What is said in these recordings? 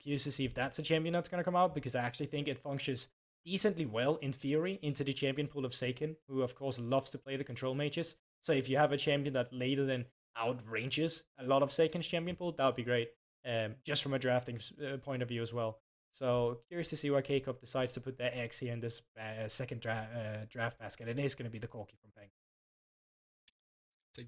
curious to see if that's a champion that's going to come out, because I actually think it functions decently well in theory into the champion pool of Seiken, who of course loves to play the control mages. So if you have a champion that later then outranges a lot of Seiken's champion pool, that would be great. Just from a drafting point of view as well. So curious to see why K-Cup decides to put their eggs here in this second draft basket. It is going to be the Corki from Peng.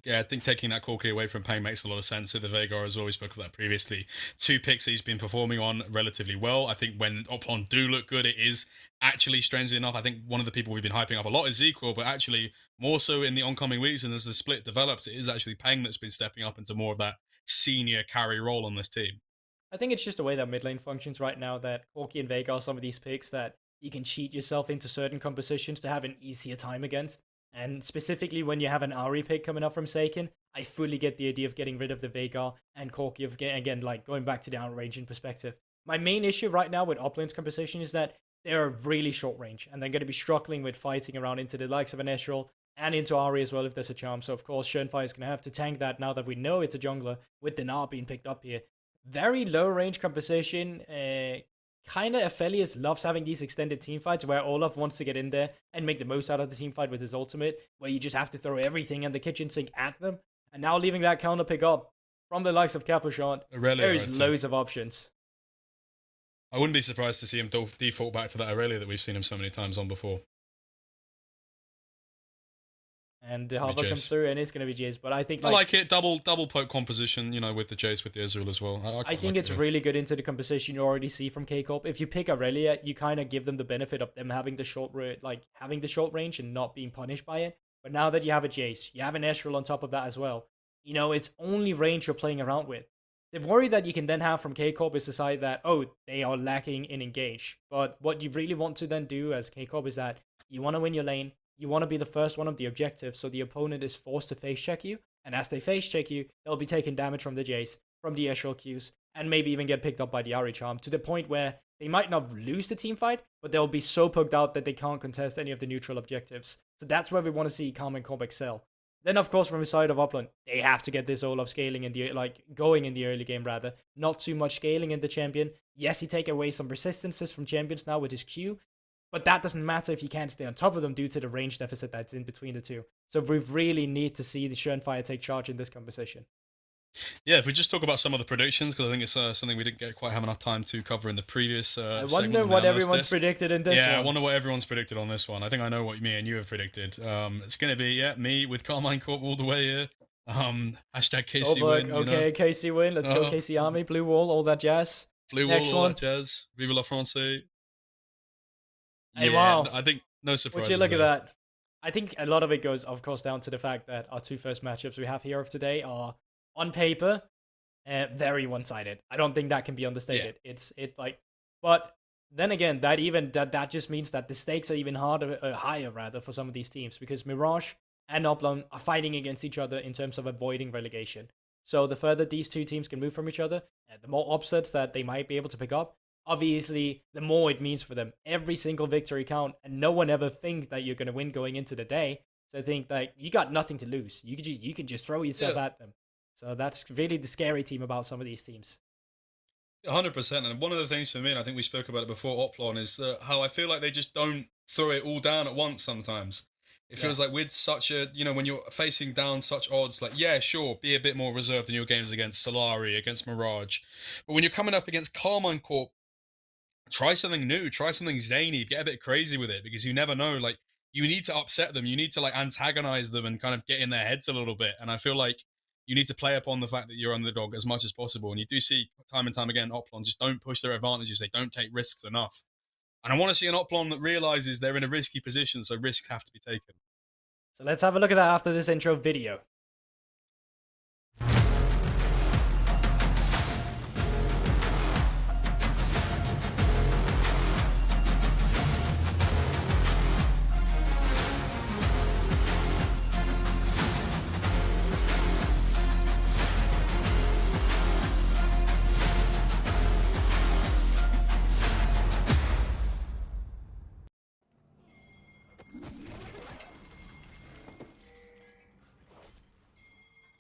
Yeah, I think taking that Corki away from Payne makes a lot of sense with the Veigar as well. We spoke about that previously. 2 picks he's been performing on relatively well. I think when Oplon do look good, it is actually, strangely enough, I think one of the people we've been hyping up a lot is Zequel, but actually more so in the oncoming weeks and as the split develops, it is actually Peng that's been stepping up into more of that senior carry role on this team. I think it's just the way that mid lane functions right now, that Corki and Veigar are some of these picks that you can cheat yourself into certain compositions to have an easier time against. And specifically when you have an Ari pick coming up from Seiken, I fully get the idea of getting rid of the Veigar and Corki, again, like going back to the outranging perspective. My main issue right now with Oplin's composition is that they're really short range, and they're going to be struggling with fighting around into the likes of an Ezreal and into Ari as well if there's a charm. So of course, Schönfire is going to have to tank that now that we know it's a jungler with Dinar being picked up here. Very low range composition. Kind of Aphelios loves having these extended team fights where Olaf wants to get in there and make the most out of the team fight with his ultimate, where you just have to throw everything in the kitchen sink at them. And now leaving that counter pick up from the likes of Capuchon, there's loads of options. I wouldn't be surprised to see him default back to that Aurelia that we've seen him so many times on before. And the Harvard comes through, and it's going to be Jace. But I think I like it. Double poke composition, you know, with the Jace, with the Ezreal as well. I think it's really good into the composition you already see from K-Corp. If you pick Aurelia, you kind of give them the benefit of them having the short range and not being punished by it. But now that you have a Jace, you have an Ezreal on top of that as well. You know, it's only range you're playing around with. The worry that you can then have from K-Corp is the side that, oh, they are lacking in engage. But what you really want to then do as K-Corp is that you want to win your lane. You want to be the first one of the objective, so the opponent is forced to face check you, and as they face check you, they'll be taking damage from the Jace, from the Ezreal Qs, and maybe even get picked up by the Ahri Charm, to the point where they might not lose the team fight, but they'll be so poked out that they can't contest any of the neutral objectives. So that's where we want to see Karmine Corp excel. Then, of course, from the side of Oplon, they have to get this Olaf scaling in the going in the early game rather. Not too much scaling in the champion. Yes, he take away some resistances from champions now with his Q, but that doesn't matter if you can't stay on top of them due to the range deficit that's in between the two. So we really need to see the Schönfire take charge in this conversation. Yeah, if we just talk about some of the predictions, because I think it's something we didn't quite have enough time to cover in the previous I wonder what everyone's predicted in this one. Yeah, I wonder what everyone's predicted on this one. I think I know what me and you have predicted. It's going to be, me with Karmine Corp all the way here. Hashtag KC win. Okay, KC win. Let's go KC Army, Blue Wall, all that jazz. Blue Wall, all that jazz. Vive la France. Hey, wow. I think no surprise. Would you look at that? I think a lot of it goes, of course, down to the fact that our two first matchups we have here of today are, on paper, very one-sided. I don't think that can be understated. Yeah. But then again, that just means that the stakes are even higher rather for some of these teams, because Mirage and Oplon are fighting against each other in terms of avoiding relegation. So the further these two teams can move from each other, the more upsets that they might be able to pick up. Obviously, the more it means for them. Every single victory count, and no one ever thinks that you're going to win going into the day. So I think that you got nothing to lose. You can just throw yourself at them. So that's really the scary team about some of these teams. 100%. And one of the things for me, and I think we spoke about it before, Oplon, is how I feel like they just don't throw it all down at once sometimes. It feels like with such a, when you're facing down such odds, like, yeah, sure, be a bit more reserved in your games against Solari, against Mirage. But when you're coming up against Karmine Corp, try something new, try something zany, get a bit crazy with it, because you never know, like, you need to upset them, you need to, like, antagonize them and kind of get in their heads a little bit. And I feel like you need to play upon the fact that you're underdog as much as possible. And you do see time and time again, Oplon just don't push their advantages, they don't take risks enough. And I want to see an Oplon that realizes they're in a risky position, so risks have to be taken. So let's have a look at that after this intro video.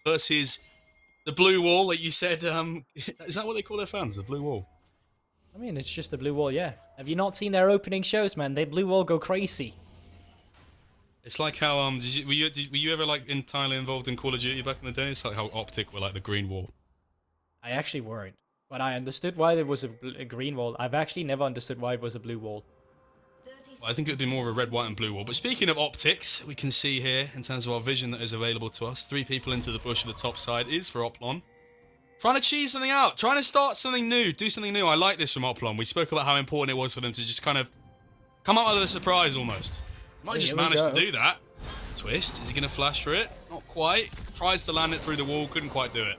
Versus the Blue Wall that you said, is that what they call their fans, the Blue Wall? I mean, it's just a blue wall, yeah. Have you not seen their opening shows, man? They blue wall go crazy. It's like how were you ever like entirely involved in Call of Duty back in the day? It's like how Optic were like the green wall. I actually weren't, but I understood why there was a green wall. I've actually never understood why it was a blue wall. Well, I think it would be more of a red, white, and blue wall. But speaking of optics, we can see here in terms of our vision that is available to us, 3 people into the bush at the top side is for Oplon. Trying to cheese something out, trying to start something new, do something new. I like this from Oplon. We spoke about how important it was for them to just kind of come out with a surprise almost. Might just manage to do that. Twist, is he going to flash for it? Not quite. Tries to land it through the wall, couldn't quite do it.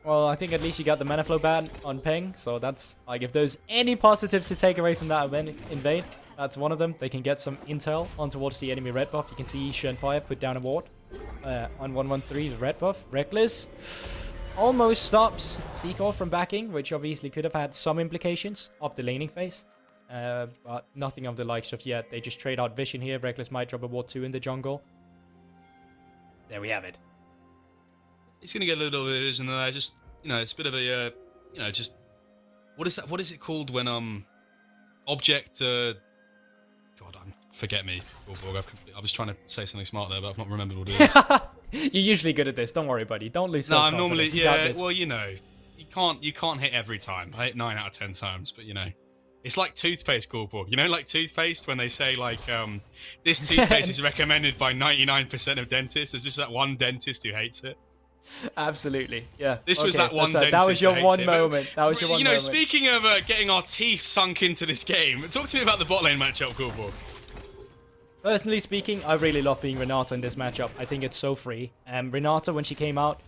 Well, I think at least you got the mana flow ban on ping, so that's, like, if there's any positives to take away from that invade, that's one of them. They can get some intel on towards the enemy red buff. You can see Shenfire put down a ward on 113's red buff. Reckless almost stops Seacor from backing, which obviously could have had some implications of the laning phase. But nothing of the likes of yet. They just trade out vision here. Reckless might drop a ward 2 in the jungle. There we have it. He's going to get a little bit of vision there. Just, you know, it's a bit of a, you know, just... What is that? What is it called when, object, God, forget me. I was trying to say something smart there, but I've not remembered what it is. You're usually good at this. Don't worry, buddy. Don't lose No, self-confidence. I'm normally, You got yeah, this. well, you know, you can't hit every time. I hit 9 out of 10 times, but, you know. It's like toothpaste, Corp. You know, like toothpaste, when they say, like, this toothpaste is recommended by 99% of dentists. There's just that one dentist who hates it. Absolutely, yeah. This was that one dentist. That was your who one hates it. moment. That was your one moment. Speaking of getting our teeth sunk into this game, talk to me about the bot lane matchup, Corp. Personally speaking, I really love being Renata in this matchup. I think it's so free. Renata, when she came out,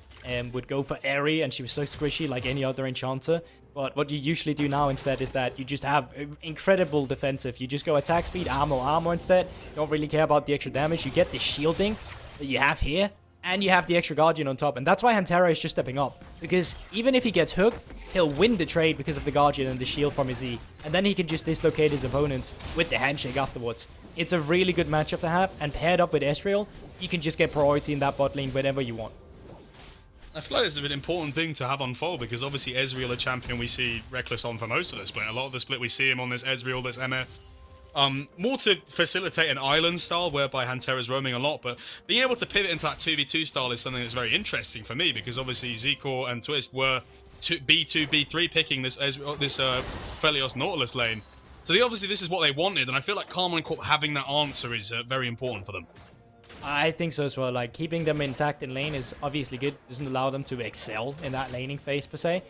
would go for Airy, and she was so squishy like any other enchanter. But what you usually do now instead is that you just have incredible defensive. You just go attack speed, armor instead. Don't really care about the extra damage. You get the shielding that you have here, and you have the extra Guardian on top. And that's why Hantera is just stepping up. Because even if he gets hooked, he'll win the trade because of the Guardian and the shield from his E. And then he can just dislocate his opponents with the handshake afterwards. It's a really good matchup to have, and paired up with Ezreal, you can just get priority in that bot lane whenever you want. I feel like it's an important thing to have unfold, because obviously Ezreal, a champion we see Reckless on for most of the split. A lot of the split we see him on this Ezreal, this MF. More to facilitate an island style whereby Hantera's roaming a lot, but being able to pivot into that 2v2 style is something that's very interesting for me, because obviously Zikor and Twist were B2, B3 picking this Felios Nautilus lane. So obviously this is what they wanted, and I feel like Karmine Corp having that answer is very important for them. I think so as well. Like, keeping them intact in lane is obviously good. Doesn't allow them to excel in that laning phase per se.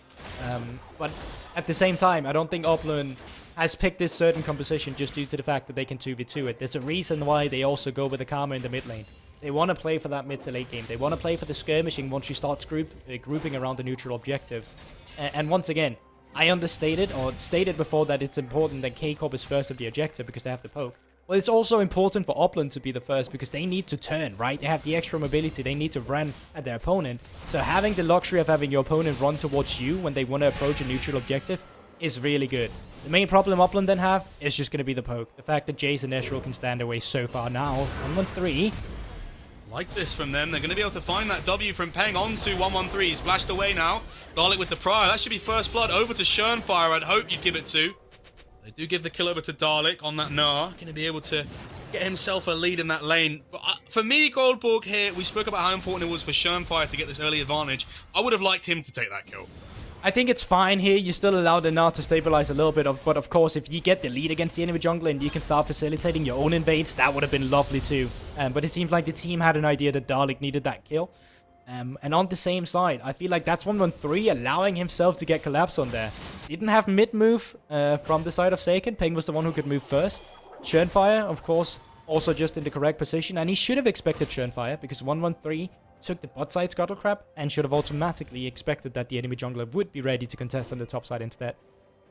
But at the same time, I don't think Oplon has picked this certain composition just due to the fact that they can 2v2 it. There's a reason why they also go with the Karma in the mid lane. They want to play for that mid to late game. They want to play for the skirmishing once you start grouping around the neutral objectives. And once again, I understated or stated before that it's important that K-Corp is first of the objective because they have the poke. Well, it's also important for Oplon to be the first because they need to turn, right? They have the extra mobility. They need to run at their opponent. So having the luxury of having your opponent run towards you when they want to approach a neutral objective is really good. The main problem Oplon then have is just going to be the poke. The fact that Jace and Ezreal can stand away so far now. 1-1-3. Like this from them. They're going to be able to find that W from Peng onto 1-1-3. He's flashed away now. Dalek with the prior. That should be first blood over to Shenfire. I'd hope you'd give it to. They do give the kill over to Dalek on that Gnar. Going to be able to get himself a lead in that lane. But for me, Goldborg here, we spoke about how important it was for Shenfire to get this early advantage. I would have liked him to take that kill. I think it's fine here. You still allow the Gnar to stabilize a little bit, but of course, if you get the lead against the enemy jungler and you can start facilitating your own invades, that would have been lovely too. But it seems like the team had an idea that Dalek needed that kill. And on the same side, I feel like that's 1-1-3, allowing himself to get collapse on there. Didn't have mid-move from the side of Seiken. Peng was the one who could move first. Shenfire, of course, also just in the correct position. And he should have expected Shenfire, because 1-1-3 took the bot side scuttle crab and should have automatically expected that the enemy jungler would be ready to contest on the top side instead.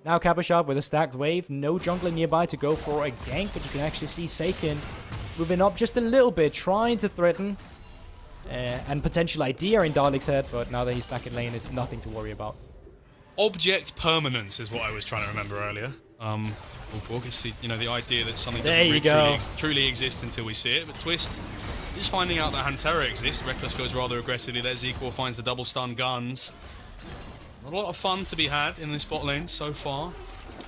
Now Cabochard with a stacked wave. No jungler nearby to go for a gank, but you can actually see Seiken moving up just a little bit, trying to threaten. And potential idea in Dalek's head, but now that he's back in lane, it's nothing to worry about. Object permanence is what I was trying to remember earlier. It's the, you know, the idea that something doesn't really truly exist until we see it. But Twist is finding out that Hantera exists. Reckless goes rather aggressively there. Zikor finds the double stun guns. Not a lot of fun to be had in this bot lane so far.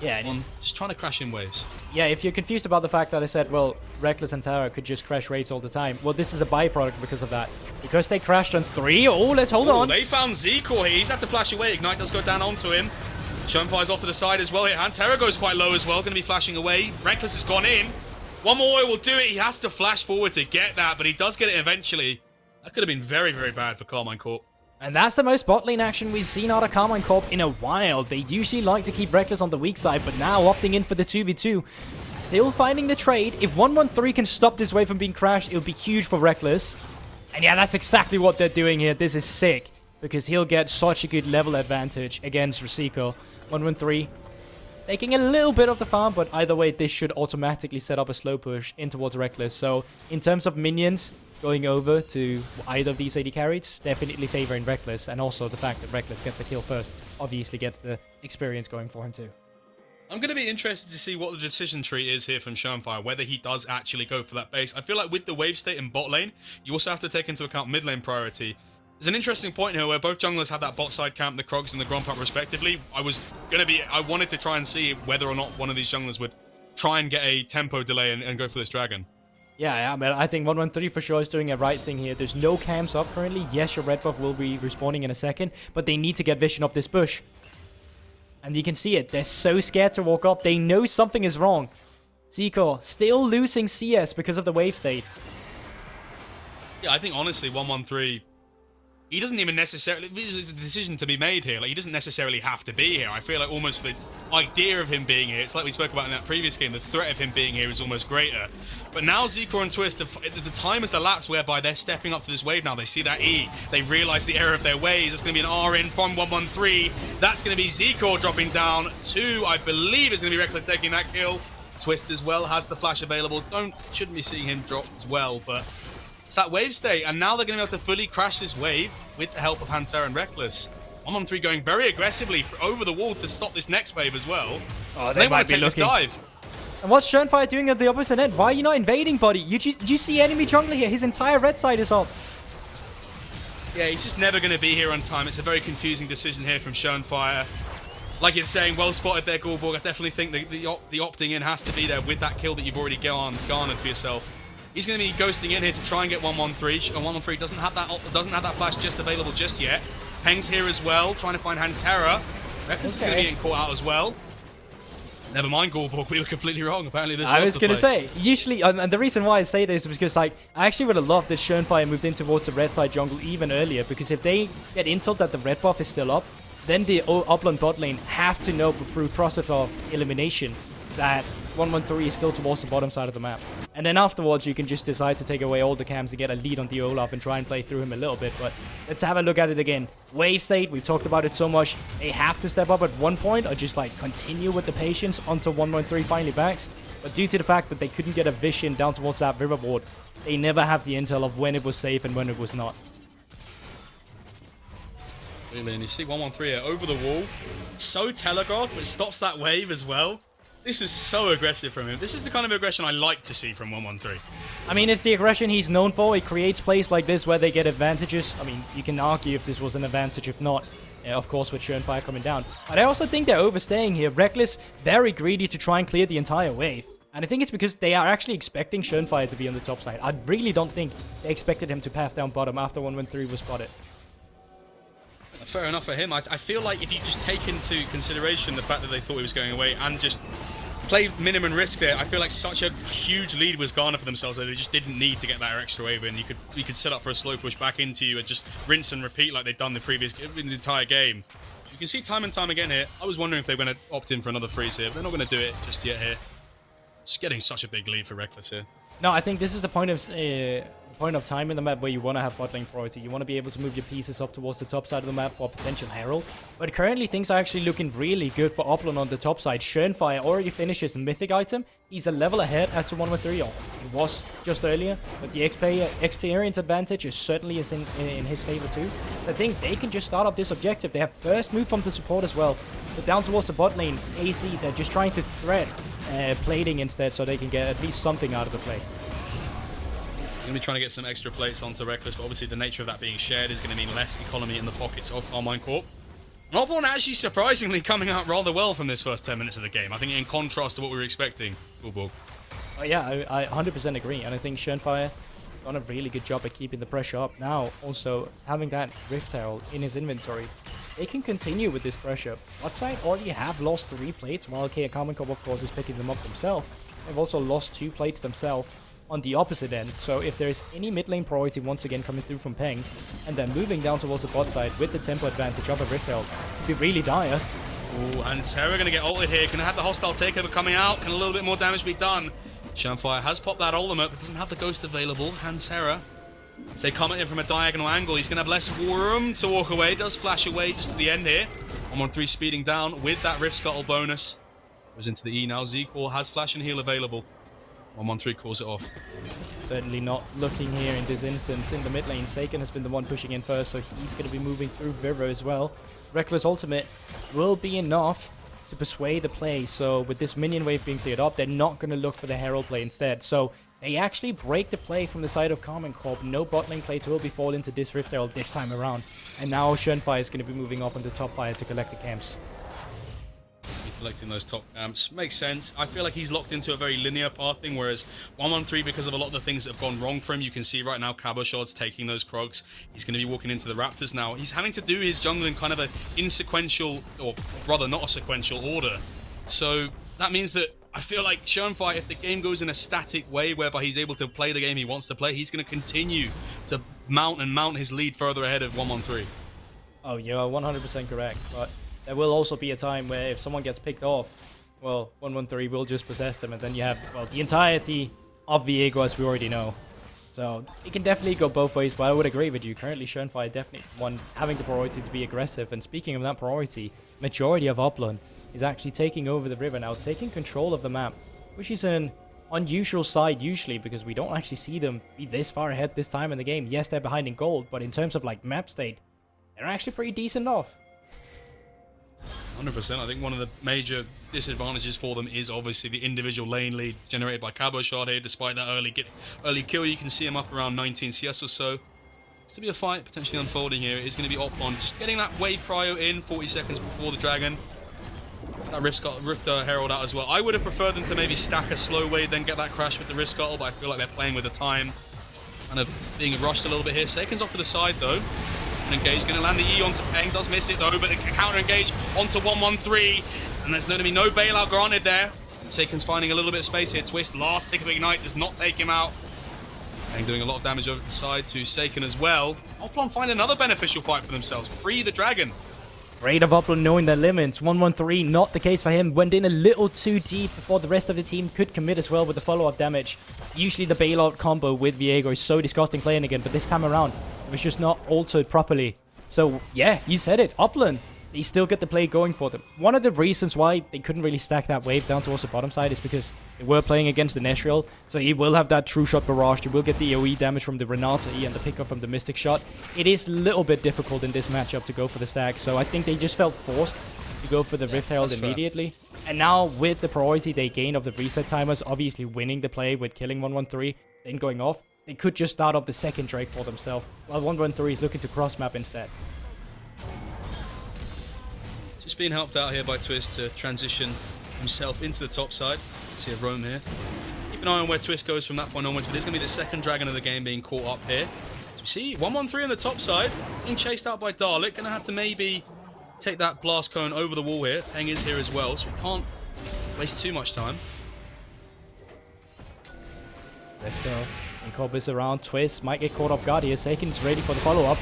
Yeah, on just trying to crash in waves. Yeah, if you're confused about the fact that I said, well, Reckless and Tara could just crash raids all the time, well, this is a byproduct because of that. Because they crashed on 3. Oh, let's hold on. They found Zekor here. He's had to flash away. Ignite does go down onto him. Schoenflies off to the side as well here. Tara goes quite low as well. Going to be flashing away. Reckless has gone in. One more will do it. He has to flash forward to get that, but he does get it eventually. That could have been very, very bad for Karmine Corp. And that's the most bot lane action we've seen out of Karmine Corp in a while. They usually like to keep Reckless on the weak side, but now opting in for the 2v2. Still finding the trade. If 113 can stop this wave from being crashed, it'll be huge for Reckless. And yeah, that's exactly what they're doing here. This is sick, because he'll get such a good level advantage against Rasiko. 113 taking a little bit of the farm, but either way, this should automatically set up a slow push in towards Reckless. So in terms of minions going over to either of these AD carries, definitely favoring Reckless, and also the fact that Reckless gets the kill first obviously gets the experience going for him too. I'm going to be interested to see what the decision tree is here from Schoenfire, whether he does actually go for that base. I feel like with the wave state in bot lane, you also have to take into account mid lane priority. There's an interesting point here where both junglers had that bot side camp, the Krogs and the Gromp respectively. I wanted to try and see whether or not one of these junglers would try and get a tempo delay and go for this dragon. Yeah, I mean, I think 113 for sure is doing a right thing here. There's no camps up currently. Yes, your red buff will be respawning in a second, but they need to get vision of this bush. And you can see it. They're so scared to walk up. They know something is wrong. Zekor still losing CS because of the wave state. Yeah, I think honestly, 113... he doesn't even necessarily... there's a decision to be made here. Like, he doesn't necessarily have to be here. I feel like almost the idea of him being here, it's like we spoke about in that previous game, the threat of him being here is almost greater. But now Zekor and Twist, the time has elapsed whereby they're stepping up to this wave now. They see that E. They realise the error of their ways. It's going to be an R in from 113. That's going to be Zekor dropping down. 2, I believe, is going to be Reckless taking that kill. Twist as well has the flash available. Shouldn't be seeing him drop as well, but... it's that wave state, and now they're going to be able to fully crash this wave with the help of Tara and Reckless. 113 going very aggressively over the wall to stop this next wave as well. Oh, they might take this dive. And what's Schoenfire doing at the opposite end? Why are you not invading, buddy? You see enemy jungler here. His entire red side is up. Yeah, he's just never going to be here on time. It's a very confusing decision here from Schoenfire. Like it's saying, well spotted there, Goldborg. I definitely think the opting in has to be there with that kill that you've already garnered for yourself. He's going to be ghosting in here to try and get 113. And 113 doesn't have that flash just available just yet. Peng's here as well, trying to find Tara. Reckless is going to be getting caught out as well. Never mind, Goldborg, we were completely wrong. Apparently this I was going to say, usually, and the reason why I say this is because, like, I actually would have loved that Schoenfire moved in towards the red side jungle even earlier, because if they get intel that the red buff is still up, then the Oplon bot lane have to know through process of elimination that 113 is still towards the bottom side of the map. And then afterwards, you can just decide to take away all the camps and get a lead on the Olaf and try and play through him a little bit. But let's have a look at it again. Wave state, we've talked about it so much. They have to step up at one point or just like continue with the patience until 113 finally backs. But due to the fact that they couldn't get a vision down towards that river ward, they never have the intel of when it was safe and when it was not. Really, and you see 113 here over the wall. So telegraphed, but stops that wave as well. This is so aggressive from him. This is the kind of aggression I like to see from 113. I mean, it's the aggression he's known for. He creates plays like this where they get advantages. I mean, you can argue if this was an advantage, if not, of course, with Schoenfire coming down. But I also think they're overstaying here. Reckless, very greedy to try and clear the entire wave. And I think it's because they are actually expecting Schoenfire to be on the top side. I really don't think they expected him to path down bottom after 113 was spotted. Fair enough for him. I feel like if you just take into consideration the fact that they thought he was going away and just play minimum risk there, I feel like such a huge lead was garnered for themselves that they just didn't need to get that extra wave in. You could set up for a slow push back into you and just rinse and repeat like they've done in the entire game. You can see time and time again here. I was wondering if they were going to opt in for another freeze here. They're not going to do it just yet here. Just getting such a big lead for Reckless here. No, I think this is the point of time in the map where you want to have bot lane priority. You want to be able to move your pieces up towards the top side of the map for a potential herald. But currently things are actually looking really good for Oplon on the top side. Schoenfire already finished his mythic item. He's a level ahead as to 113, or he was just earlier. But the experience advantage is certainly in his favor too. I think they can just start up this objective. They have first move from the support as well. But down towards the bot lane, AC, they're just trying to thread plating instead so they can get at least something out of the play. Going to be trying to get some extra plates onto Reckless, but obviously the nature of that being shared is going to mean less economy in the pockets of Karmine Corp. And Oplon actually surprisingly coming out rather well from this first 10 minutes of the game. I think in contrast to what we were expecting. Cool. Oh yeah, I 100% agree, and I think Schönfire done a really good job at keeping the pressure up. Now, also, having that Rift Herald in his inventory, they can continue with this pressure. Bot-side already have lost 3 plates, while Karmine Corp, of course, is picking them up themselves. They've also lost 2 plates themselves on the opposite end, so if there's any mid lane priority once again coming through from Peng, and then moving down towards the bot side with the tempo advantage of a Rift Herald, it'd be really dire. Ooh, and Terra going to get ulted here. Going to have the hostile takeover coming out. Can a little bit more damage be done? Schönfire has popped that ultimate, but doesn't have the ghost available. And Terra, if they come at him from a diagonal angle, he's going to have less room to walk away. Does flash away just at the end here. 1-1-3 speeding down with that Rift Scuttle bonus. Goes into the E now. Z-Core has flash and heal available. 1-1-3 calls it off. Certainly not looking here in this instance. In the mid lane, Seiken has been the one pushing in first, so he's going to be moving through Vivo as well. Reckless ultimate will be enough to persuade the play, so with this minion wave being cleared up, they're not going to look for the Herald play instead. So they actually break the play from the side of Karmine Corp. No bot lane plates will be fall into this Rift Herald this time around. And now Schönfire is going to be moving up on the top fire to collect the camps. Collecting those top camps makes sense. I feel like he's locked into a very linear pathing, whereas 1-1-3, because of a lot of the things that have gone wrong for him, you can see right now Cabochard's taking those Krogs. He's going to be walking into the Raptors now. He's having to do his jungle in kind of an insequential, or rather not a sequential order. So that means that I feel like Schönfire, if the game goes in a static way whereby he's able to play the game he wants to play, he's going to continue to mount his lead further ahead of 1-1-3. Oh, you're 100% correct, but there will also be a time where if someone gets picked off, well, 1-1-3 will just possess them, and then you have, well, the entirety of Viego, as we already know. So it can definitely go both ways, but I would agree with you. Currently, Schönfire definitely one having the priority to be aggressive, and speaking of that priority, majority of Oplon is actually taking over the river now, taking control of the map, which is an unusual side usually, because we don't actually see them be this far ahead this time in the game. Yes, they're behind in gold, but in terms of like map state, they're actually pretty decent off. 100%. I think one of the major disadvantages for them is obviously the individual lane lead generated by Cabochard here. Despite that early kill, you can see him up around 19 CS or so. It's to be a fight potentially unfolding here. It's going to be Oplon just getting that wave prio in 40 seconds before the Dragon. That Rift Herald out as well. I would have preferred them to maybe stack a slow wave, then get that crash with the Rift Scuttle, but I feel like they're playing with the time. Kind of being rushed a little bit here. Seiken's off to the side though. Engage, going to land the E onto Peng, does miss it though, but they can counter engage onto 1-1-3, and there's going to be no bailout granted there. Seiken's finding a little bit of space here. Twist, last tick of Ignite does not take him out. Peng doing a lot of damage over the side to Seiken as well. Oplon find another beneficial fight for themselves, free the Dragon. Great of Oplon knowing their limits. 1-1-3, not the case for him. Went in a little too deep before the rest of the team could commit as well with the follow-up damage. Usually the bailout combo with Viego is so disgusting playing again, but this time around, it was just not altered properly. So, yeah, you said it. Oplon, they still get the play going for them. One of the reasons why they couldn't really stack that wave down towards the bottom side is because they were playing against the Nesriel, so he will have that true shot barrage. You will get the AoE damage from the Renata E and the pickup from the Mystic shot. It is a little bit difficult in this matchup to go for the stack, so I think they just felt forced to go for the Rift Herald immediately. Fair. And now, with the priority they gain of the reset timers, obviously winning the play with killing 1-1-3, then going off, they could just start up the second Drake for themselves, while 1-1-3 is looking to cross-map instead. Just being helped out here by Twist to transition himself into the top side. See a roam here. Keep an eye on where Twist goes from that point onwards, but it's going to be the second Dragon of the game being caught up here. So we see 1-1-3 on the top side, being chased out by Dalek. Going to have to maybe take that blast cone over the wall here. Peng is here as well, so we can't waste too much time. Rest of Corp is around. Twist might get caught off guard here. Seiken's ready for the follow-up.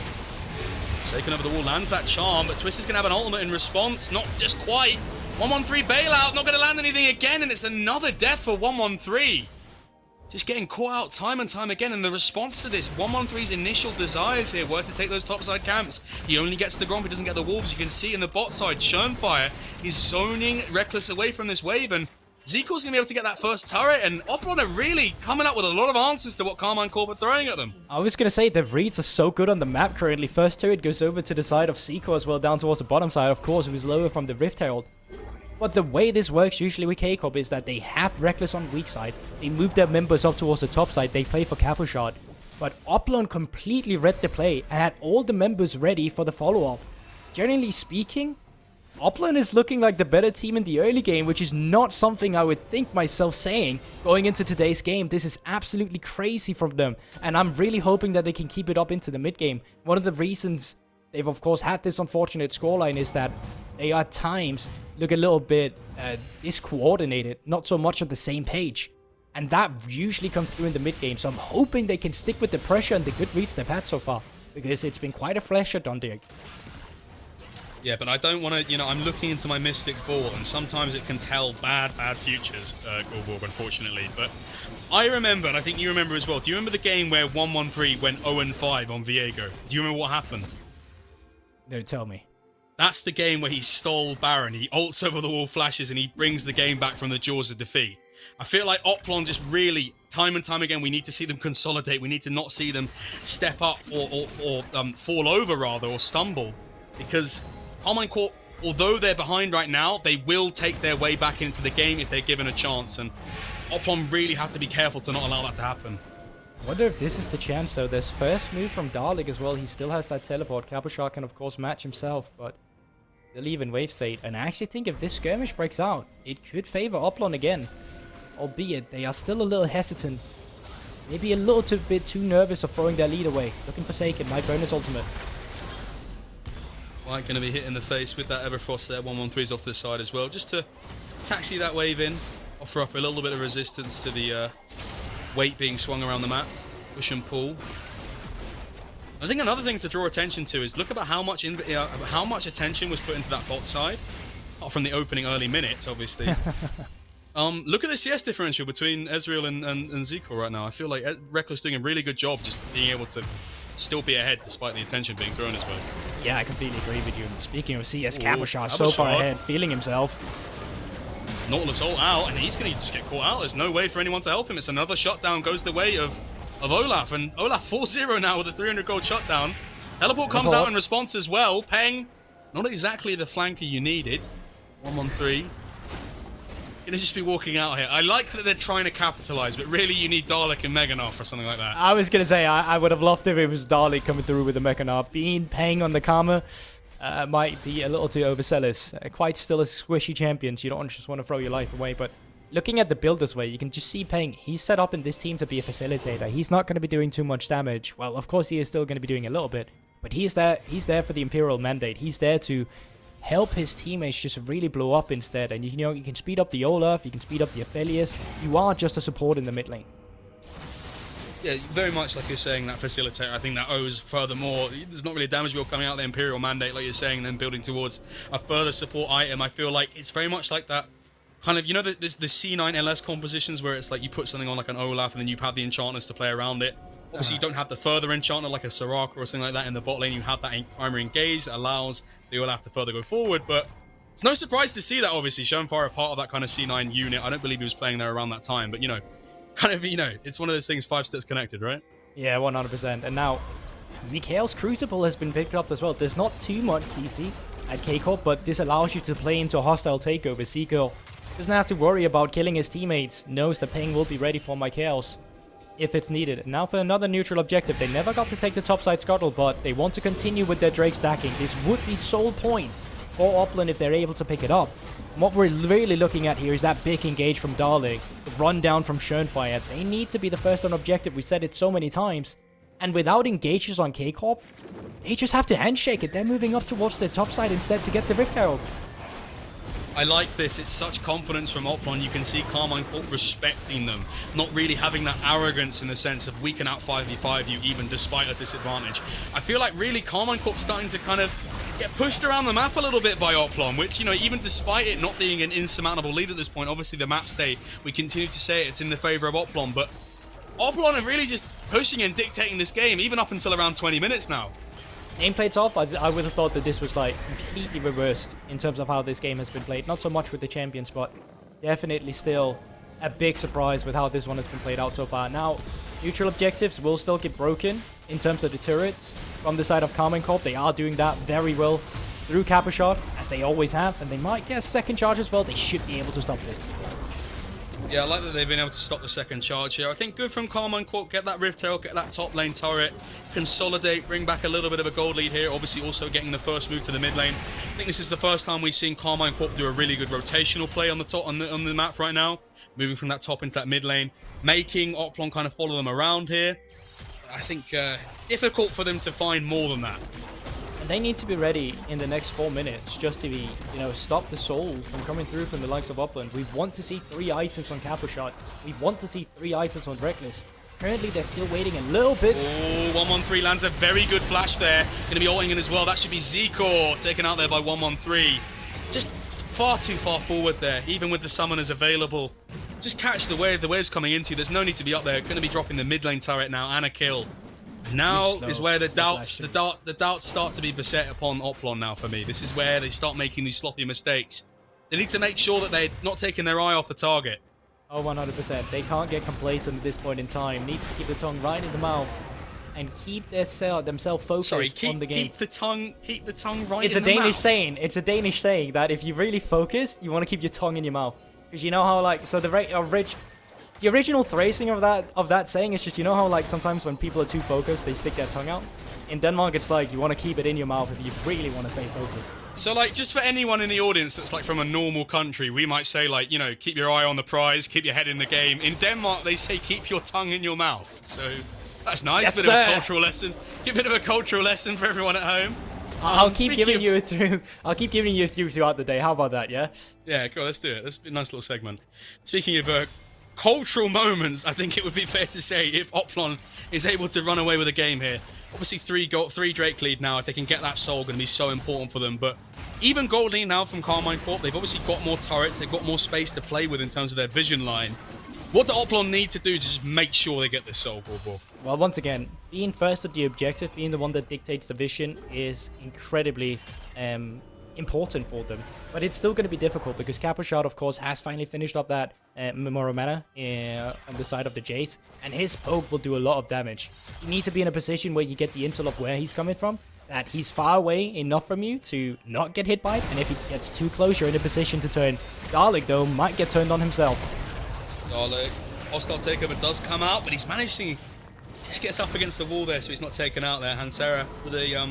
Seiken over the wall lands that charm, but Twist is going to have an ultimate in response. Not just quite. 1-1-3 bailout, not going to land anything again, and it's another death for 1-1-3. Just getting caught out time and time again, and the response to this, 1-1-3's initial desires here were to take those topside camps. He only gets the Gromp, he doesn't get the Wolves. You can see in the bot side, Schönfire is zoning Reckless away from this wave, and Z-Core's going to be able to get that first turret, and Oplon are really coming up with a lot of answers to what Karmine Corp are throwing at them. I was going to say, the reads are so good on the map currently. First turret goes over to the side of Z-Core as well, down towards the bottom side, of course, who's lower from the Rift Herald. But the way this works usually with K-Corp is that they have Reckless on weak side, they move their members up towards the top side, they play for Cabochard. But Oplon completely read the play and had all the members ready for the follow-up. generally speaking, Oplon is looking like the better team in the early game, which is not something I would think myself saying going into today's game. This is absolutely crazy from them, and I'm really hoping that they can keep it up into the mid game. One of the reasons they've of course had this unfortunate scoreline is that they at times look a little bit discoordinated, not so much on the same page. And that usually comes through in the mid game, so I'm hoping they can stick with the pressure and the good reads they've had so far, because it's been quite a flasher down there. Yeah, but I don't want to, you know, I'm looking into my Mystic Ball, and sometimes it can tell bad futures, Gorborg, unfortunately. But I remember, and I think you remember as well, do you remember the game where 113 went 0-5 on Viego? Do you remember what happened? No, tell me. That's the game where he stole Baron, he ults over the wall flashes, and he brings the game back from the jaws of defeat. I feel like Oplon just really, time and time again, we need to see them consolidate. We need to not see them step up or fall over, rather, or stumble. Because Karmine Corp, although they're behind right now, they will take their way back into the game if they're given a chance. And Oplon really have to be careful to not allow that to happen. I wonder if this is the chance, though. There's first move from Dalek as well. He still has that teleport. Capuchon can, of course, match himself, but they'll leave in wave state. And I actually think if this skirmish breaks out, it could favor Oplon again. Albeit, they are still a little hesitant. Maybe a little bit too nervous of throwing their lead away. Looking for Forsaken, my bonus ultimate. White going to be hit in the face with that Everfrost there. 113's off to the side as well, just to taxi that wave in. Offer up a little bit of resistance to the weight being swung around the map. Push and pull. I think another thing to draw attention to is look about how much attention was put into that bot side. Apart from the opening early minutes, obviously. Look at the CS differential between Ezreal and Zico right now. I feel like Reckless doing a really good job just being able to still be ahead despite the attention being thrown his way. Yeah, I completely agree with you. And speaking of CS, Capuchon so far ahead, feeling himself. It's Nautilus all out, and he's going to just get caught out. There's no way for anyone to help him. It's another shutdown goes the way of Olaf, and Olaf 4-0 now with a 300 gold shutdown. Teleport comes out in response as well. Peng, not exactly the flanker you needed. 113. Gonna just be walking out here. I like that they're trying to capitalize, but really you need Dalek and Meganov or something like that. I was gonna say I would have loved if it was Dalek coming through with the Meganov. Being Peng on the Karma might be a little too overzealous. Quite still a squishy champion, so you don't just want to throw your life away. But looking at the build this way, you can just see Peng. He's set up in this team to be a facilitator. He's not going to be doing too much damage. Well, of course he is still going to be doing a little bit, but he's there for the Imperial Mandate. He's there to help his teammates just really blow up instead. And you know, you can speed up the Olaf, you can speed up the Aphelios. You are just a support in the mid lane. Yeah, very much like you're saying, that facilitator. I think that owes furthermore. There's not really damage build coming out of the Imperial Mandate, like you're saying, and then building towards a further support item. I feel like it's very much like that kind of, you know, the C9 LS compositions where it's like you put something on like an Olaf and then you have the enchanters to play around it. Obviously, you don't have the further enchanter like a Soraka or something like that in the bot lane. You have that primary engage that allows the Olaf to further go forward. But it's no surprise to see that, obviously. Schoenfire, a part of that kind of C9 unit. I don't believe he was playing there around that time. But, you know, kind of, you know, it's one of those things, 5 steps connected, right? Yeah, 100%. And now, Mikhail's Crucible has been picked up as well. There's not too much CC at K-Corp, but this allows you to play into a hostile takeover. Seagull doesn't have to worry about killing his teammates. Knows the Ping will be ready for Mikhail's if it's needed. And now for another neutral objective. They never got to take the topside scuttle, but they want to continue with their Drake stacking. This would be sole point for Oplon if they're able to pick it up. And what we're really looking at here is that big engage from Dalek, the run down from Schoenfire. They need to be the first on objective. We said it so many times. And without engages on K-Corp, they just have to handshake it. They're moving up towards the topside instead to get the Rift Herald. I like this. It's such confidence from Oplon. You can see Karmine Corp respecting them, not really having that arrogance in the sense of we can out 5v5 you even despite a disadvantage. I feel like really Karmine Corp starting to kind of get pushed around the map a little bit by Oplon, which, you know, even despite it not being an insurmountable lead at this point, obviously the map state, we continue to say it's in the favor of Oplon, but Oplon are really just pushing and dictating this game, even up until around 20 minutes now. Gameplays off, I would have thought that this was like completely reversed in terms of how this game has been played. Not so much with the champions, but definitely still a big surprise with how this one has been played out so far. Now, neutral objectives will still get broken in terms of the turrets from the side of Karmine Corp. They are doing that very well through Capuchon, as they always have, and they might get a second charge as well. They should be able to stop this. Yeah, I like that they've been able to stop the second charge here. I think good from Karmine Corp, get that Rift Tail, get that top lane turret, consolidate, bring back a little bit of a gold lead here. Obviously also getting the first move to the mid lane. I think this is the first time we've seen Karmine Corp do a really good rotational play on the top on the map right now. Moving from that top into that mid lane, making Oplon kind of follow them around here. I think difficult for them to find more than that. And they need to be ready in the next 4 minutes just to be, stop the soul from coming through from the likes of Oplon. We want to see 3 items on Capushot. We want to see 3 items on Reckless. Currently, they're still waiting a little bit. Oh, 113 lands a very good flash there. Going to be ulting in as well. That should be Zikor taken out there by 113. Just far too far forward there, even with the summoners available. Just catch the wave. The wave's coming into you. There's no need to be up there. Going to be dropping the mid lane turret now and a kill. Now is where the doubts start to be beset upon Oplon now for me. This is where they start making these sloppy mistakes. They need to make sure that they're not taking their eye off the target. Oh, 100%. They can't get complacent at this point in time. Needs to keep the tongue right in the mouth and keep themselves focused on the game. Keep the tongue right in the mouth. It's a Danish saying. It's a Danish saying that if you're really focused, you want to keep your tongue in your mouth. Because you know how, the original phrasing of that saying is just, how sometimes when people are too focused, they stick their tongue out. In Denmark, it's like you want to keep it in your mouth if you really want to stay focused. So, just for anyone in the audience that's from a normal country, we might say keep your eye on the prize, keep your head in the game. In Denmark, they say keep your tongue in your mouth. So that's nice. Yes, bit of a cultural lesson. Give a bit of a cultural lesson for everyone at home. I'll keep giving you through throughout the day. How about that? Yeah. Yeah, cool. Let's do it. That's a nice little segment. Speaking of cultural moments, I think it would be fair to say if Oplon is able to run away with a game here. Obviously, 3 Drake lead now. If they can get that soul, going to be so important for them. But even gold lead now from Karmine Corp, they've obviously got more turrets. They've got more space to play with in terms of their vision line. What do Oplon need to do to just make sure they get this soul, Corp? Well, once again, being first of the objective, being the one that dictates the vision is incredibly important for them. But it's still going to be difficult because Capushot, of course, has finally finished up that Memorial Mana on the side of the Jace, and his poke will do a lot of damage. You need to be in a position where you get the intel of where he's coming from, that he's far away enough from you to not get hit by it, and if he gets too close, you're in a position to turn. Dalek, though, might get turned on himself. Dalek, hostile takeover does come out, but he's managed to just gets up against the wall there, so he's not taken out there. Hansera with a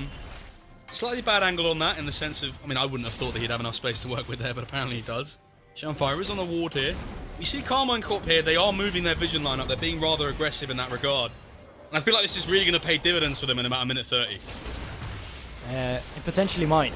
slightly bad angle on that, in the sense of, I wouldn't have thought that he'd have enough space to work with there, but apparently he does. Shamfire is on the ward here. We see Karmine Corp here, they are moving their vision line up, they're being rather aggressive in that regard. And I feel like this is really going to pay dividends for them in about a minute 30. It potentially might.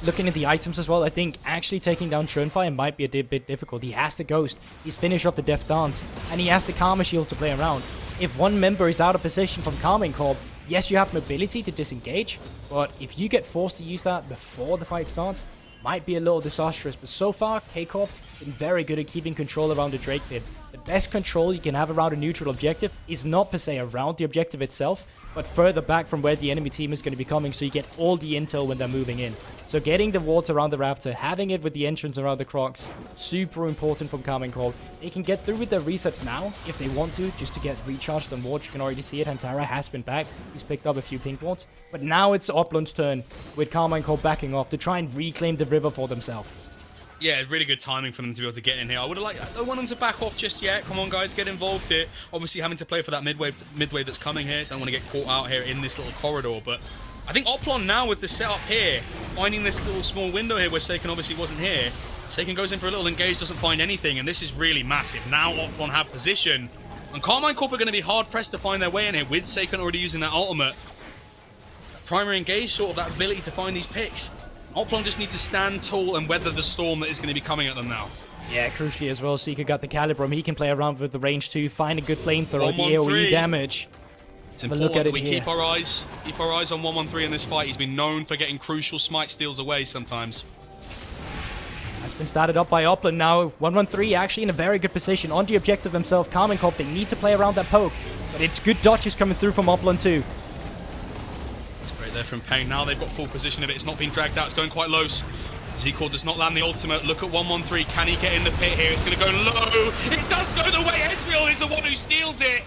Looking at the items as well, I think actually taking down Schönfire might be a bit difficult. He has the Ghost, he's finished off the Death Dance, and he has the Karma Shield to play around. If one member is out of position from Karmine Corp, yes, you have mobility to disengage, but if you get forced to use that before the fight starts, might be a little disastrous. But so far, K-Corp been very good at keeping control around the Drake pit. The best control you can have around a neutral objective is not per se around the objective itself, but further back from where the enemy team is going to be coming, so you get all the intel when they're moving in. So getting the wards around the Raptor, having it with the entrance around the Crocs, super important from Karmine Corp. They can get through with their resets now, if they want to, just to get recharged on wards. You can already see it, Hantara has been back. He's picked up a few pink wards. But now it's Oplon's turn, with Karmine Corp backing off to try and reclaim the river for themselves. Yeah, really good timing for them to be able to get in here. I don't want them to back off just yet. Come on, guys, get involved here. Obviously, having to play for that midwave that's coming here. Don't want to get caught out here in this little corridor. But I think Oplon now with the setup here, finding this little small window here where Seiken obviously wasn't here. Seiken goes in for a little engage, doesn't find anything, and this is really massive. Now Oplon have position. And Karmine Corp are going to be hard-pressed to find their way in here with Seiken already using that ultimate. Primary engage, sort of that ability to find these picks. Oplon just need to stand tall and weather the storm that is going to be coming at them now. Yeah, crucially as well, Seeker got the Calibrum. He can play around with the range too, find a good flamethrower, the AoE damage. It's important that we keep our eyes on 113 in this fight. He's been known for getting crucial smite steals away sometimes. That's been started up by Oplon now. 113 actually in a very good position. On the objective himself, Karmine Corp, they need to play around that poke. But it's good dodges coming through from Oplon too. It's great there from Pain. Now they've got full position of it. It's not being dragged out. It's going quite low. Zikor does not land the ultimate. Look at 113. Can he get in the pit here? It's going to go low. It does go the way. Ezreal is the one who steals it.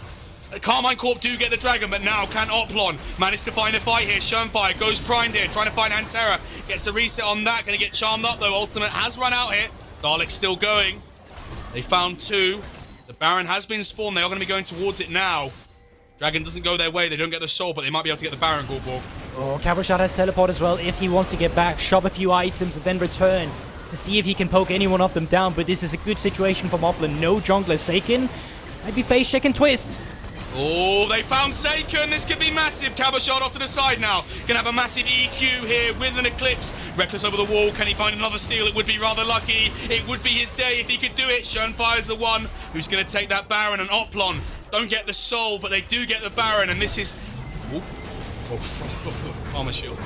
Karmine Corp do get the dragon, but now can Oplon manage to find a fight here? Schönfire goes primed here, trying to find Hantera. Gets a reset on that. Going to get charmed up though. Ultimate has run out here. Dalek's still going. They found 2. The Baron has been spawned. They are going to be going towards it now. Dragon doesn't go their way. They don't get the soul, but they might be able to get the Baron, Goldborg. Oh, Cabrishot has teleport as well if he wants to get back, shop a few items, and then return to see if he can poke anyone of them down. But this is a good situation for Oplon. No jungler. Seiken might be face check and twist. Oh, they found Seiken. This could be massive. Cabochard off to the side now. Gonna have a massive EQ here with an Eclipse. Reckless over the wall. Can he find another steal? It would be rather lucky. It would be his day if he could do it. Schoenfire's the one who's gonna take that Baron, and Oplon don't get the soul, but they do get the Baron, and this is... Armor shield.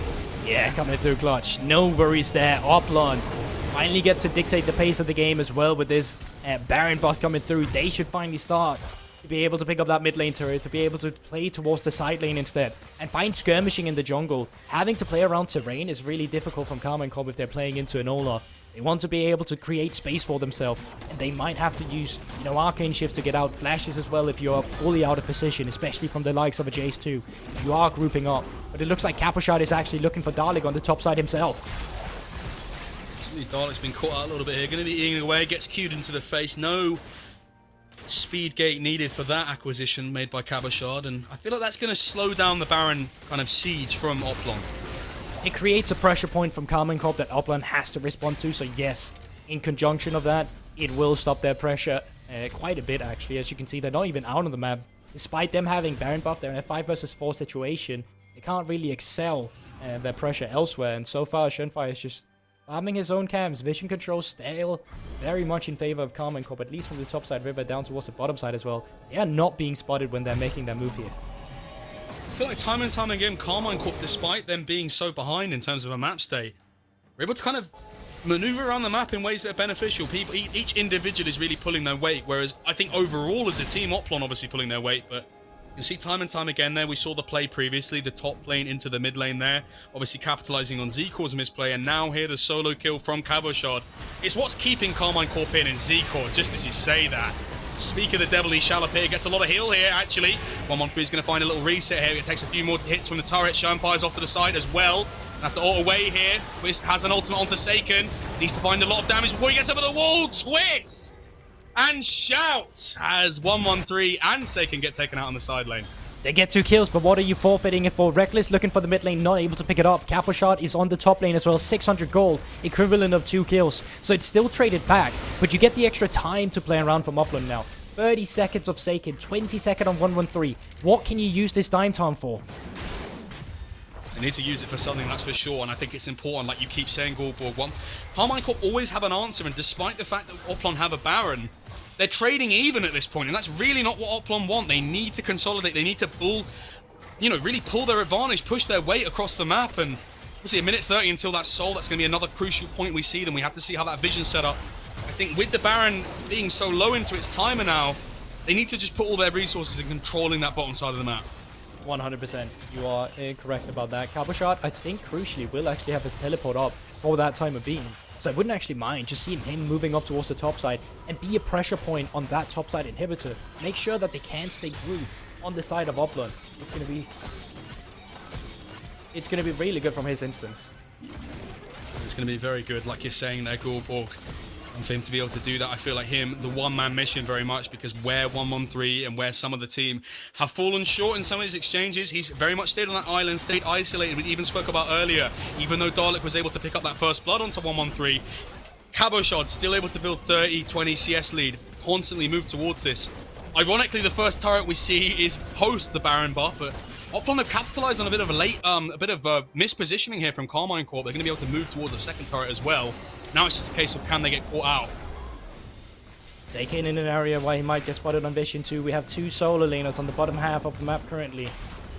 Yeah, coming through clutch. No worries there. Oplon finally gets to dictate the pace of the game as well with this Baron buff coming through. They should finally start to be able to pick up that mid lane turret, to be able to play towards the side lane instead, and find skirmishing in the jungle. Having to play around terrain is really difficult from Karmine Corp if they're playing into an Ola. They want to be able to create space for themselves, and they might have to use, arcane shift to get out flashes as well if you're fully out of position, especially from the likes of a Jace too. You are grouping up, but it looks like Capuchard is actually looking for Dalek on the top side himself. Dalek's been caught out a little bit here. Going to be eating away, gets queued into the face. No speed gate needed for that acquisition made by Cabochard, and I feel like that's going to slow down the Baron kind of siege from Oplon. It creates a pressure point from Karmine Corp that Oplon has to respond to, so yes, in conjunction of that, it will stop their pressure quite a bit actually. As you can see, they're not even out on the map. Despite them having Baron buff, they're in a 5 versus 4 situation. They can't really excel their pressure elsewhere, and so far Schoenfire is just farming his own camps. Vision control still very much in favor of Karmine Corp, at least from the top side river down towards the bottom side as well. They are not being spotted when they're making their move here. I feel like time and time again, Karmine Corp, despite them being so behind in terms of a map state, we're able to kind of maneuver around the map in ways that are beneficial. People, each individual is really pulling their weight, whereas I think overall as a team, Oplon obviously pulling their weight, but you can see time and time again there. We saw the play previously, the top lane into the mid lane there, obviously capitalizing on Z-Core's misplay, and now here the solo kill from Cabochard. It's what's keeping Karmine Corp in Z-Core, just as you say that. Speak of the devil, Shallow Pit gets a lot of heal here, actually. 113 is going to find a little reset here. It takes a few more hits from the turret. Schoenfire's off to the side as well. Have to ult away here. Twist has an ultimate onto Seiken. Needs to find a lot of damage before he gets over the wall. Twist! And shout as 113 and Seiken get taken out on the side lane. They get 2 kills, but what are you forfeiting it for? Reckless looking for the mid lane, not able to pick it up. Caposhot is on the top lane as well, 600 gold, equivalent of 2 kills. So it's still traded back, but you get the extra time to play around from Oplon now. 30 seconds of Seiken, 20 seconds on 113. What can you use this time for? They need to use it for something, that's for sure, and I think it's important, like you keep saying, Goldborg. Karmine Corp always have an answer, and despite the fact that Oplon have a Baron, they're trading even at this point, and that's really not what Oplon want. They need to consolidate. They need to really pull their advantage, push their weight across the map, and obviously a minute 30 until that soul, that's going to be another crucial point we see them. We have to see how that vision set up. I think with the Baron being so low into its timer now, they need to just put all their resources in controlling that bottom side of the map. 100%. You are correct about that. Cabochard, I think, crucially, will actually have his teleport up for that time of being. So I wouldn't actually mind just seeing him moving up towards the top side and be a pressure point on that top side inhibitor. Make sure that they can stay through on the side of Oplon. It's gonna be really good from his instance. It's gonna be very good, like you're saying there, Goldborg. And for him to be able to do that, I feel like him, the one-man mission very much, because where 113 and where some of the team have fallen short in some of his exchanges, he's very much stayed on that island, stayed isolated. We even spoke about earlier, even though Dalek was able to pick up that first blood onto 113, Cabochard still able to build 30, 20 CS lead, constantly move towards this. Ironically, the first turret we see is post the Baron buff, but Oplon have capitalized on a bit of a mispositioning here from Karmine Corp. They're going to be able to move towards the second turret as well. Now it's just a case of can they get caught out. Seiken in an area where he might get spotted on Vision too. We have 2 solo laners on the bottom half of the map currently.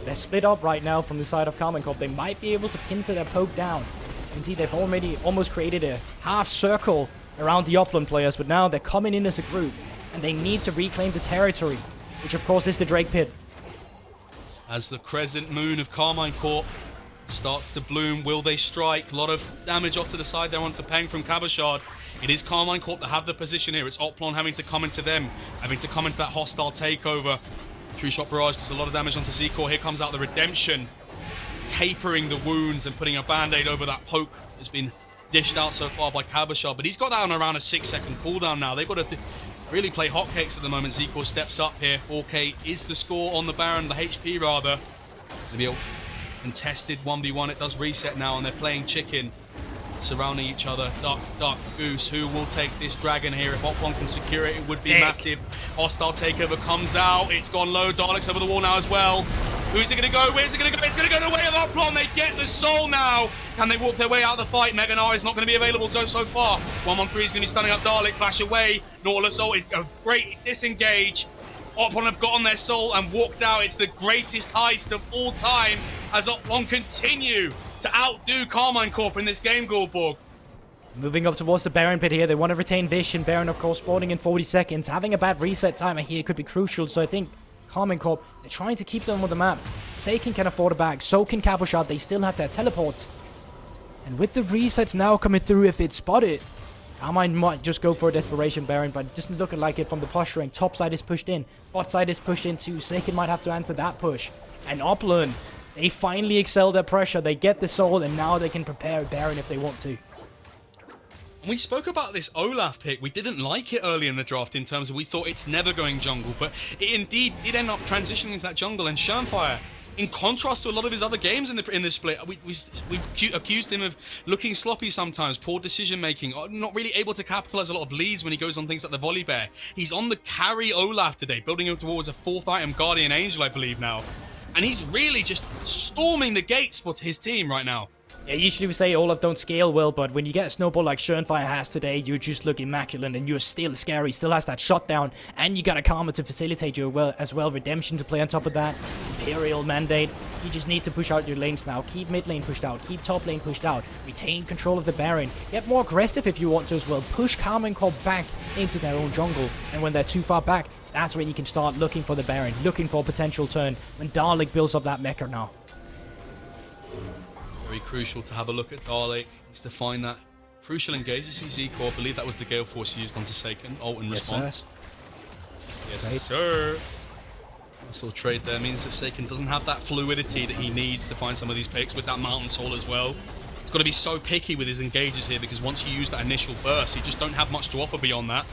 They're split up right now from the side of Karmine Corp. They might be able to pincer their poke down. You can see they've already almost created a half circle around the Oplon players, but now they're coming in as a group, and they need to reclaim the territory, which of course is the Drake Pit. As the crescent moon of Karmine Corp starts to bloom, will they strike? A lot of damage off to the side there onto Peng from Cabochard. It is Karmine Corp that have the position here. It's Oplon having to come into them, having to come into that hostile takeover. 3-shot barrage does a lot of damage onto Z-Core. Here comes out the redemption, tapering the wounds and putting a band-aid over that poke that's been dished out so far by Cabochard. But he's got that on around a 6-second cooldown now. They've got to really play hotcakes at the moment. Zcor steps up here. 4K is the score on the Baron, the HP rather. Gonna be a contested 1v1. It does reset now, and they're playing chicken, surrounding each other. Duck, duck, goose. Who will take this dragon here? If Oplon can secure it, it would be massive. Hostile takeover comes out. It's gone low. Dalek's over the wall now as well. Who's it going to go? Where's it going to go? It's going to go the way of Oplon. They get the soul now. Can they walk their way out of the fight? Meganar is not going to be available so far. 113 is going to be standing up. Dalek, flash away. Nautilus ult is a great disengage. Oplon have got on their soul and walked out. It's the greatest heist of all time as Oplon continue to outdo Karmine Corp in this game, Goldborg. Moving up towards the Baron pit here. They want to retain Vision. Baron, of course, spawning in 40 seconds. Having a bad reset timer here could be crucial. So I think Karmine Corp, they're trying to keep them on the map. Seiken can afford a bag. So can Cabochard. They still have their teleports. And with the resets now coming through, if it's spotted, Karmine might just go for a desperation Baron, but it doesn't look like it from the posturing. Top side is pushed in. Bot side is pushed in too. Seiken might have to answer that push. And Oplon, they finally excel their pressure. They get the soul, and now they can prepare Baron if they want to. We spoke about this Olaf pick. We didn't like it early in the draft in terms of we thought it's never going jungle, but it indeed did end up transitioning into that jungle. And Shermfire, in contrast to a lot of his other games in the split, we've accused him of looking sloppy sometimes, poor decision making, not really able to capitalize a lot of leads when he goes on things like the volley bear. He's on the carry Olaf today, building him towards a 4th item Guardian Angel, I believe now. And he's really just storming the gates for his team right now. Yeah, usually we say Olaf don't scale well, but when you get a snowball like Shermfire has today, you just look immaculate and you're still scary, still has that shutdown, and you got a Karma to facilitate you as well, Redemption to play on top of that, Imperial Mandate. You just need to push out your lanes now, keep mid lane pushed out, keep top lane pushed out, retain control of the Baron, get more aggressive if you want to as well, push Karmine Corp back into their own jungle, and when they're too far back, that's when you can start looking for the Baron, looking for a potential turn, when Dalek builds up that mecha now. Very crucial to have a look at Dalek. Needs to find that crucial engage. You see Zcor. I believe that was the Gale Force used onto Seiken. Ult in response. Yes, sir. This little trade there means that Seiken doesn't have that fluidity that he needs to find some of these picks with that Mountain Soul as well. He's got to be so picky with his engages here because once you use that initial burst, you just don't have much to offer beyond that.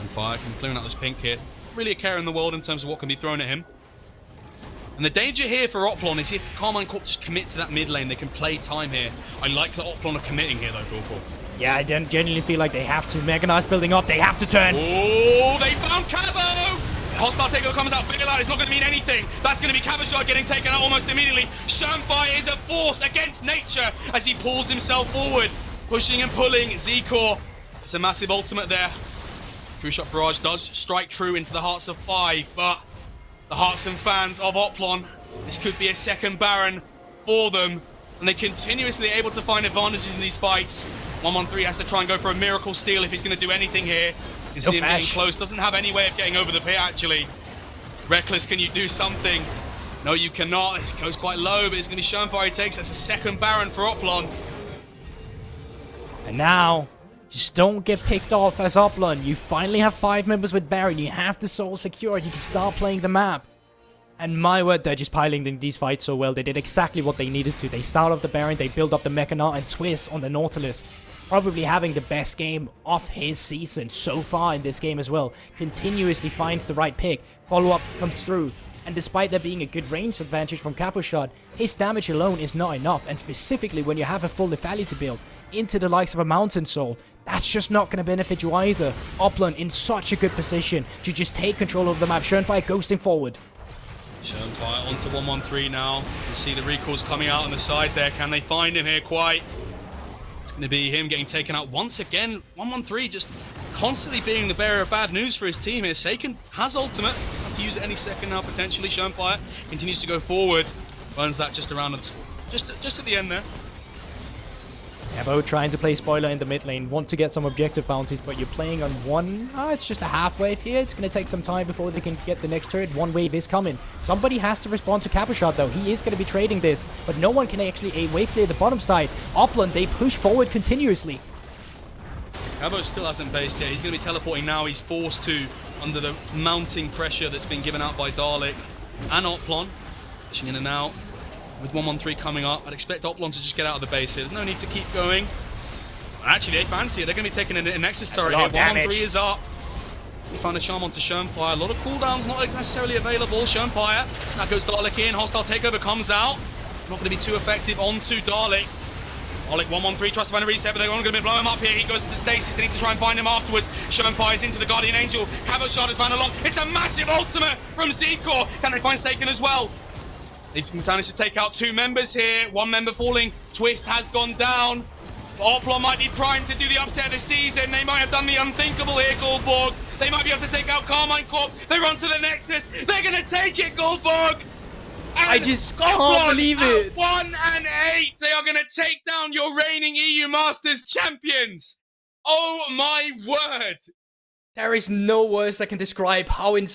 Fire can clear out this pink here. Really a care in the world in terms of what can be thrown at him. And the danger here for Oplon is if Karmine Corp just commit to that mid lane, they can play time here. I like that Oplon are committing here though, Goldborg. Yeah, I genuinely feel like they have to. Meganar's building up, they have to turn. Oh, they found Cabo! Hostile takeover comes out, bailout is not going to mean anything. That's going to be Cabochard getting taken out almost immediately. Shermfire is a force against nature as he pulls himself forward. Pushing and pulling, Zcor. It's a massive ultimate there. True Shot Barrage does strike true into the hearts of 5, but the hearts and fans of Oplon, this could be a second Baron for them, and they continuously able to find advantages in these fights. 113 has to try and go for a miracle steal if he's going to do anything here. You can see him getting close, doesn't have any way of getting over the pit actually. Reckless, can you do something? No, you cannot. It goes quite low, but it's going to be Shermfire he takes. That's a second Baron for Oplon. And now, just don't get picked off as Oplon. You finally have 5 members with Baron. You have the soul secured. You can start playing the map. And my word, they're just piling these fights so well. They did exactly what they needed to. They start off the Baron, they build up the Mechanar and twist on the Nautilus. Probably having the best game of his season so far in this game as well. Continuously finds the right pick. Follow-up comes through. And despite there being a good range advantage from Cabochard, his damage alone is not enough. And specifically when you have a full lethality build into the likes of a Mountain Soul, that's just not going to benefit you either. Oplon in such a good position to just take control of the map. Shermfire ghosting forward. Shermfire onto 113 now. You can see the recalls coming out on the side there. Can they find him here quite? It's going to be him getting taken out once again. 113 just constantly being the bearer of bad news for his team here. Seiken has ultimate. Have to use it any second now potentially. Shermfire continues to go forward. Burns that just around, just at the end there. Cabo trying to play spoiler in the mid lane, want to get some objective bounties, but you're playing on one. It's just a half wave here. It's going to take some time before they can get the next turret. One wave is coming. Somebody has to respond to Cabochard though. He is going to be trading this, but no one can actually wave clear the bottom side. Oplon, they push forward continuously. Cabo still hasn't based yet. He's going to be teleporting now. He's forced to under the mounting pressure that's been given out by Dalek and Oplon. Pushing in and out. With 113 coming up, I'd expect Oplon to just get out of the base here. There's no need to keep going. But actually, they fancy it. They're going to be taking a Nexus turret here. 113 is up. He found a charm onto Schönfire. A lot of cooldowns not necessarily available. Schönfire. Now goes Dalek in. Hostile takeover comes out. Not going to be too effective onto Dalek. Dalek 1-1-3 tries to find a reset, but they're only going to blow him up here. He goes into stasis. They need to try and find him afterwards. Schönfire's into the Guardian Angel. Cabochard has found a lock. It's a massive ultimate from Z-Core. Can they find Saken as well? They've managed to take out 2 members here. 1 member falling. Twist has gone down. Oplon might be primed to do the upset of the season. They might have done the unthinkable here, Goldborg. They might be able to take out Karmine Corp. They run to the Nexus. They're going to take it, Goldborg. And I just can't Oplon believe it. at 1-8. They are going to take down your reigning EU Masters champions. Oh my word. There is no words that can describe how insane